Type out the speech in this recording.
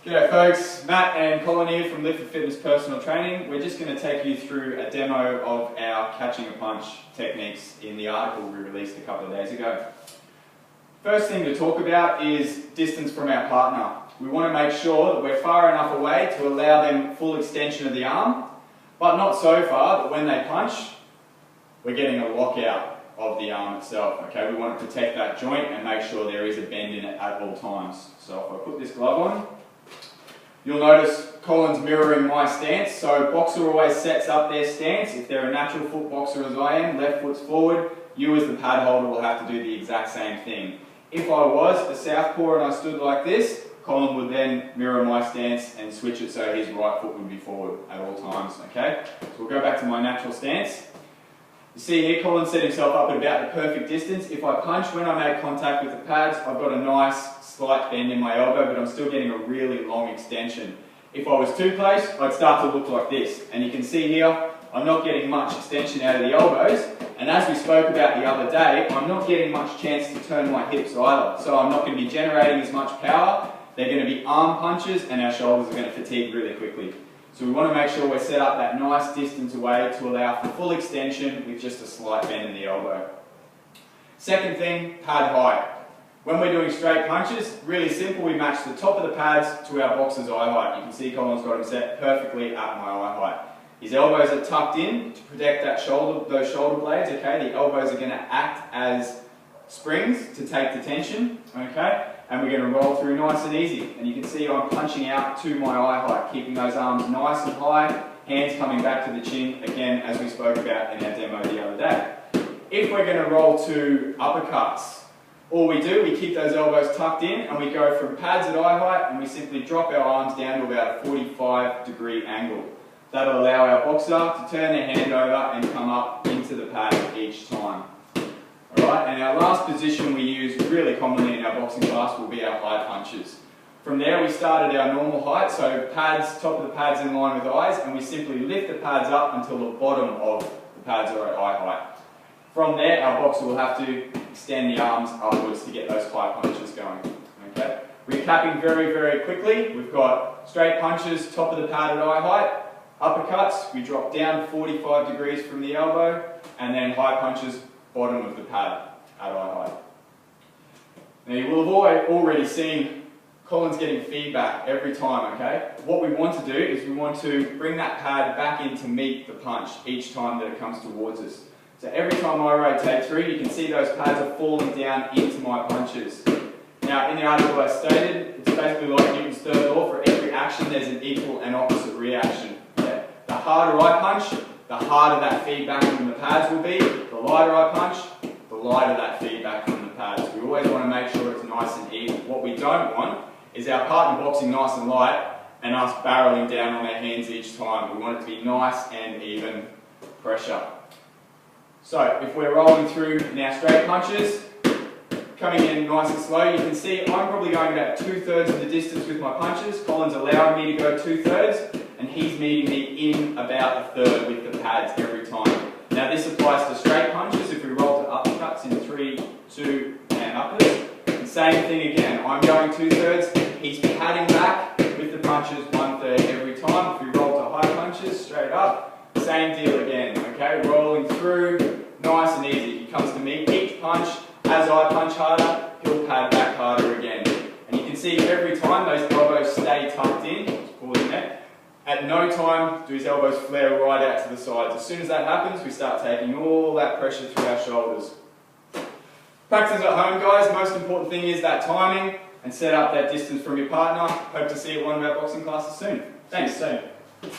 G'day folks, Matt and Colin here from Lift for Fitness Personal Training. We're just going to take you through a demo of our catching a punch techniques in the article we released a couple of days ago. First thing to talk about is distance from our partner. We want to make sure that we're far enough away to allow them full extension of the arm, but not so far that when they punch, we're getting a lockout of the arm itself. Okay, we want to protect that joint and make sure there is a bend in it at all times. So if I put this glove on, you'll notice Colin's mirroring my stance. So boxer always sets up their stance. If they're a natural foot boxer as I am, left foot's forward, you as the pad holder will have to do the exact same thing. If I was a southpaw and I stood like this, Colin would then mirror my stance and switch it so his right foot would be forward at all times. Okay, so we'll go back to my natural stance. You see here, Colin set himself up at about the perfect distance. If I punch, when I make contact with the pads, I've got a nice slight bend in my elbow, but I'm still getting a really long extension. If I was too close, I'd start to look like this. And you can see here, I'm not getting much extension out of the elbows. And as we spoke about the other day, I'm not getting much chance to turn my hips either. So I'm not going to be generating as much power. They're going to be arm punches and our shoulders are going to fatigue really quickly. So we want to make sure we're set up that nice distance away to allow for full extension with just a slight bend in the elbow. Second thing, pad height. When we're doing straight punches, really simple, we match the top of the pads to our boxer's eye height. You can see Colin's got him set perfectly at my eye height. His elbows are tucked in to protect that shoulder, those shoulder blades, okay? The elbows are going to act as springs to take the tension, okay? And we're going to roll through nice and easy. And you can see I'm punching out to my eye height, keeping those arms nice and high, hands coming back to the chin, again, as we spoke about in our demo the other day. If we're going to roll to uppercuts, all we do, we keep those elbows tucked in and we go from pads at eye height and we simply drop our arms down to about a 45-degree angle. That'll allow our boxer to turn their hand over and come up into the pad each time. Alright, and our last position we use really commonly in our boxing class will be our high punches. From there we start at our normal height, so pads, top of the pads in line with eyes, and we simply lift the pads up until the bottom of the pads are at eye height. From there our boxer will have to extend the arms upwards to get those high punches going. Okay? Recapping very, very quickly, we've got straight punches, top of the pad at eye height, uppercuts, we drop down 45 degrees from the elbow, and then high punches, bottom of the pad at eye height. Now you will have already seen Colin's getting feedback every time, okay? What we want to do is we want to bring that pad back in to meet the punch each time that it comes towards us. So every time I rotate through, you can see those pads are falling down into my punches. Now in the article I stated, it's basically like Newton's third law, for every action there's an equal and opposite reaction. Okay? The harder I punch, the harder that feedback from the pads will be. The lighter I punch, the lighter that feedback from the pads. We always want to make sure it's nice and even. What we don't want is our partner boxing nice and light and us barreling down on their hands each time. We want it to be nice and even pressure. So if we're rolling through in our straight punches, coming in nice and slow, you can see I'm probably going about 2/3 of the distance with my punches. Colin's allowing me to go 2/3, and he's meeting me in about 1/3 with the pads every time. Now this applies to straight punches. If we roll to uppercuts in 3, 2, and uppers, and same thing again. I'm going 2/3, he's padding back with the punches 1/3 every time. If we roll to high punches, straight up, same deal again, okay? Rolling through, nice and easy. He comes to me, each punch, as I punch harder, he'll pad back harder again. And you can see every time those elbows stay tucked in, pulling that. At no time do his elbows flare right out to the sides. As soon as that happens, we start taking all that pressure through our shoulders. Practice at home, guys. Most important thing is that timing and set up that distance from your partner. Hope to see you at one of our boxing classes soon. Thanks. See you soon.